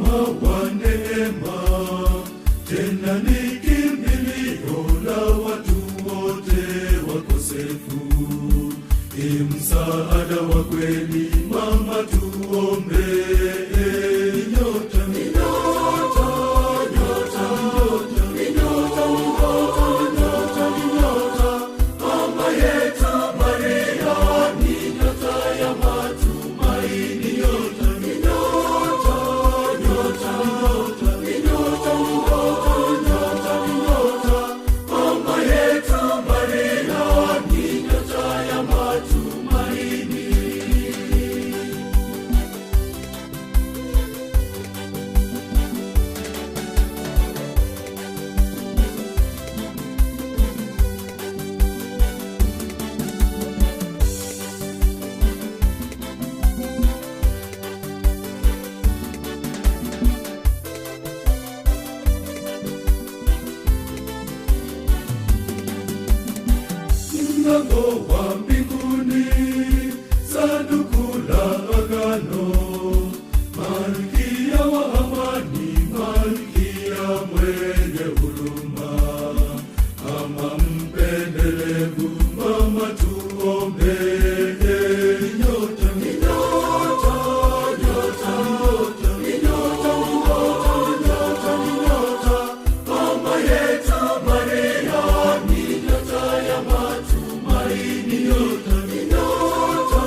mama wa neema, tena ni kimbilio la watu wote wakosefu. Msaada wa kweli mama tuombe. Nyota, nyota, nyota, nyota, nyota, nyota, nyota, mama yetu Maria ni nyota ya matumaini. Nyota, nyota, nyota, nyota, nyota, nyota, nyota, mama yetu Maria ni nyota ya matumaini. Mlango wa mbinguni, sanduku la agano, malkia wa amani, malkia mwenye huruma, mama mpendelevu, mama tuombe. Nyota, nyota, nyota, nyota, nyota, nyota, nyota, mama yetu Maria ni nyota ya matumaini. Nyota, nyota,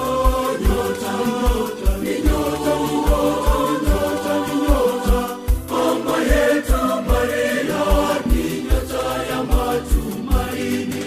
nyota, nyota, nyota, nyota, nyota, mama yetu Maria ni nyota ya matumaini.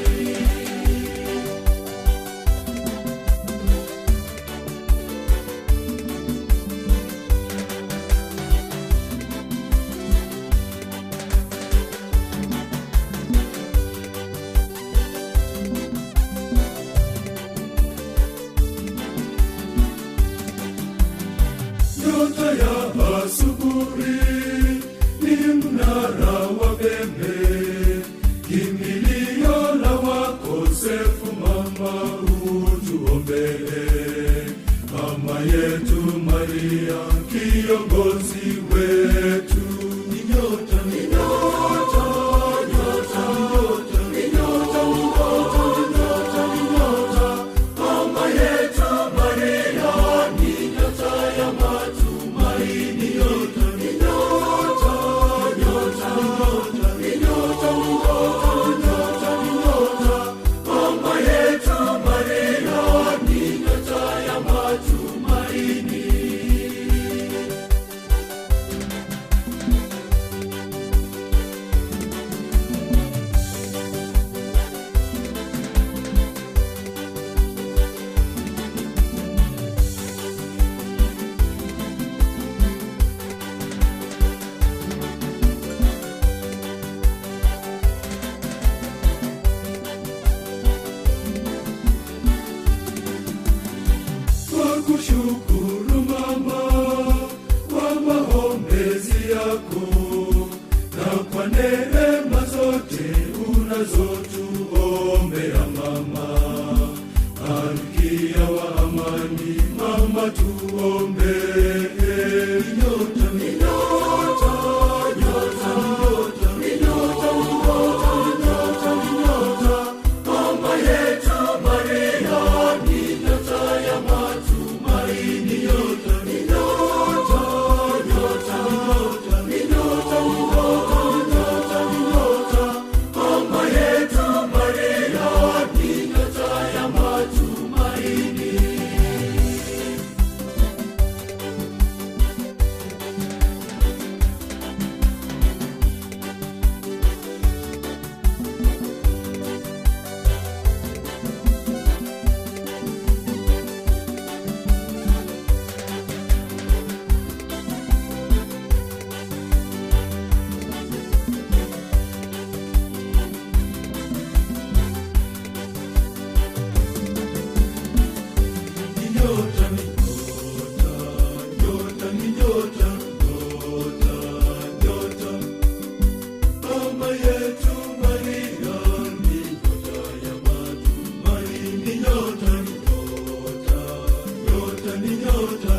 Nyota ya asubuhi ni mnara wa pembe, kimbilio la wakosefu, mama utuombee. Mama yetu Maria kiongozi wetu. Nyota, nyota, nyota, nyota, nyota, nyota, nyota, mama yetu Maria ni nyota ya matumaini. Nyota, nyota, nyota, nyota, nyota, nyota, nyota, mama yetu Maria ni nyota ya matumaini. Kushukuru mama kwa maombezi yako na kwa neema zote unazotuombea mama, malkia wa amani, mama tuombe. Nyota, nyota, nyota, nyota, nyota, nyota, nyota, mama yetu Maria ni nyota ya matumaini. Nyota, nyota, nyota, nyota, nyota, nyota, nyota, mama yetu Maria ni nyota ya matumaini. Nyota, nyota, nyota, nyota, nyota, mama yetu Maria ni nyota ya matumaini. Nyota, nyota, nyota, nyota,